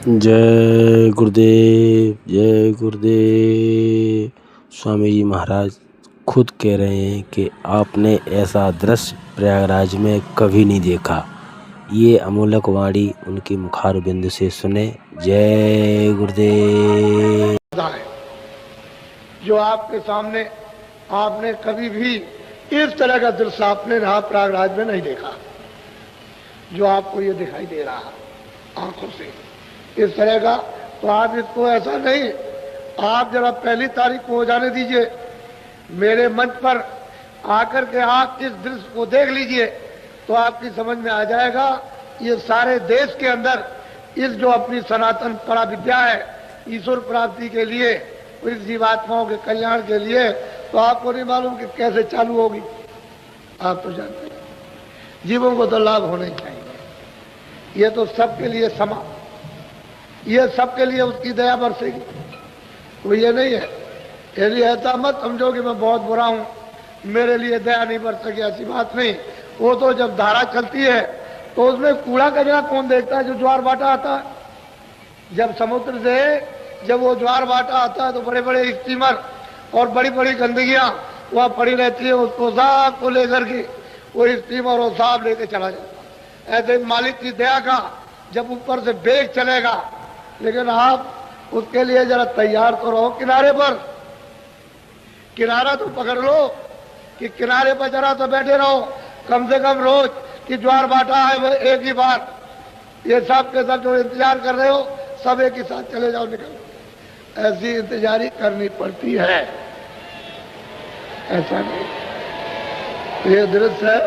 जय गुरुदेव, जय गुरुदेव। स्वामी जी महाराज खुद कह रहे हैं कि आपने ऐसा दृश्य प्रयागराज में कभी नहीं देखा। ये अमोलक वाणी उनकी मुखार बिंद से सुने। जय गुरुदेव। जो आपके सामने आपने कभी भी इस तरह का दृश्य आपने यहाँ प्रयागराज में नहीं देखा, जो आपको ये दिखाई दे रहा है आंखों से इस तरह का। तो आप इसको ऐसा नहीं, आप जरा पहली तारीख को हो जाने दीजिए, मेरे मंच पर आकर के आप इस दृश्य को देख लीजिए तो आपकी समझ में आ जाएगा। ये सारे देश के अंदर इस जो अपनी सनातन परा विद्या है ईश्वर प्राप्ति के लिए, इस जीवात्माओं के कल्याण के लिए, तो आपको नहीं मालूम कि कैसे चालू होगी। आप तो जानते हैं जीवों को तो लाभ होना ही चाहिए। ये तो सबके लिए समा, ये सबके लिए उसकी दया बरसेगी। तो ये नहीं है, यदि ऐसा मत समझो कि मैं बहुत बुरा हूं, मेरे लिए दया नहीं बरस सकी, ऐसी बात नहीं। वो तो जब धारा चलती है तो उसमें कूड़ा कचरा कौन देखता है? जो ज्वार भाटा आता है, जब समुद्र से जब वो ज्वार भाटा आता है तो बड़े बड़े स्टीमर और बड़ी बड़ी गंदगियां वहां पड़ी रहती है, उसको साफ को लेकर के वो स्टीमर और साफ लेके चला जाता है। ऐसे मालिक की दया का जब ऊपर से बेग चलेगा, लेकिन आप उसके लिए जरा तैयार तो रहो। किनारे पर किनारा तो पकड़ लो कि किनारे पर जरा तो बैठे रहो, कम से कम रोज कि ज्वार भाटा है एक ही बार, ये सब के सब जो इंतजार कर रहे हो सब एक ही साथ चले जाओ, निकल। ऐसी इंतजारी करनी पड़ती है, ऐसा नहीं। ये दृश्य है,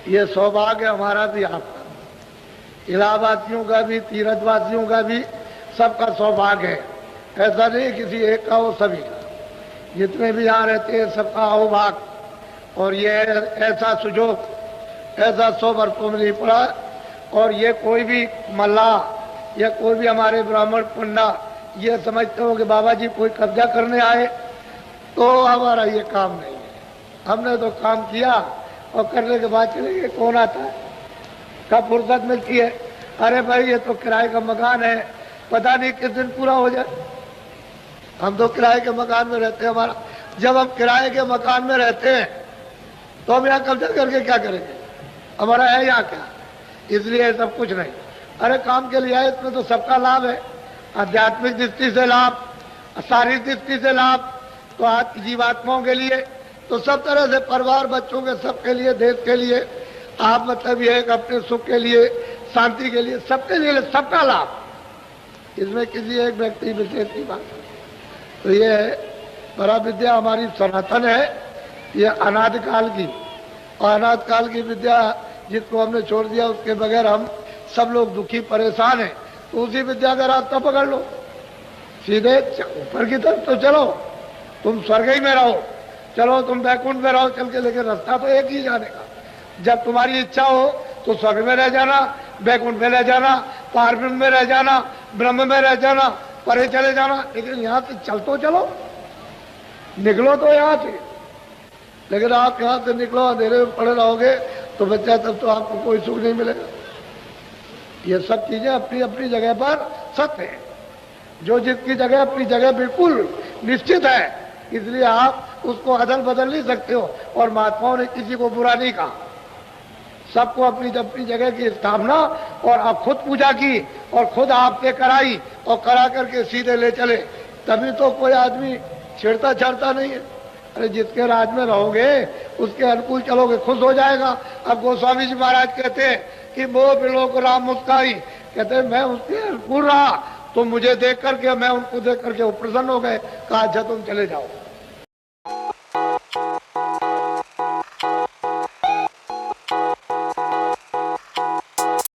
ये सौभाग्य हमारा भी, आपका, इलाहाबादियों का भी, तीर्थवासियों का भी, सबका सौभाग्य है। ऐसा नहीं किसी एक का हो, सभी का, जितने भी यहाँ रहते हैं सबका अहोभाग। और ये ऐसा सुजोग, ऐसा सौभाग्य में नहीं पड़ा। और ये कोई भी मल्लाह या कोई भी हमारे ब्राह्मण पंडा ये समझते हो कि बाबा जी कोई कब्जा करने आए, तो हमारा ये काम नहीं है। हमने तो काम किया और करने के बाद चले गए। कौन आता है, कब फुर्सत मिलती है? अरे भाई ये तो किराए का मकान है, पता नहीं किस दिन पूरा हो जाए। हम तो किराए के मकान में रहते हैं। हमारा जब हम किराए के मकान में रहते हैं तो हम यहाँ कब्जा करके क्या करेंगे? हमारा है यहाँ क्या? इसलिए सब कुछ नहीं। अरे काम के लिए आए, इसमें तो सबका लाभ है, आध्यात्मिक दृष्टि से लाभ, शारीरिक दृष्टि से लाभ, तो आज की जीवात्माओं के लिए, तो सब तरह से परिवार बच्चों के सबके लिए, देश के लिए, आप मतलब ये एक अपने सुख के लिए, शांति के लिए, सबके लिए सबका लाभ। इसमें किसी एक व्यक्ति विशेष की बात। तो ये परा विद्या हमारी सनातन है, ये अनादिकाल की, और अनादिकाल की विद्या जिसको हमने छोड़ दिया उसके बगैर हम सब लोग दुखी परेशान हैं। तो उसी विद्या का रास्ता पकड़ लो, सीधे ऊपर की तरफ तो चलो, तुम स्वर्ग ही में रहो, चलो तुम बैकुंठ में रहो चल के, लेकिन रास्ता तो एक ही जाने का। जब तुम्हारी इच्छा हो तो स्वर्ग में रह जाना, बैकुंठ में रह जाना, पारब्रह्म में रह जाना, ब्रह्म में रह जाना, परे चले जाना, लेकिन यहाँ से चल तो चलो, निकलो तो यहाँ से। लेकिन आप यहाँ से निकलो अंधेरे में पड़े रहोगे तो बच्चा तब तो आपको कोई सुख नहीं मिलेगा। ये सब चीजें अपनी अपनी जगह पर सत्य है, जो जिसकी जगह अपनी जगह बिल्कुल निश्चित है, इसलिए आप उसको अदल बदल नहीं सकते हो। और महात्माओं ने किसी को बुरा नहीं कहा, सबको अपनी अपनी जगह की स्थापना, और आप खुद पूजा की और खुद आपसे कराई और करा करके सीधे ले चले, तभी तो कोई आदमी छेड़ता छाड़ता नहीं है। अरे जिसके राज में रहोगे उसके अनुकूल चलोगे, खुश हो जाएगा। अब गोस्वामी जी महाराज कहते हैं कि वो बिलो को राम मुस्काई, कहते हैं मैं उसके अनुकूल रहा तो मुझे देख करके, मैं उनको देख करके वो प्रसन्न हो गए, कहा अच्छा तुम चले जाओ।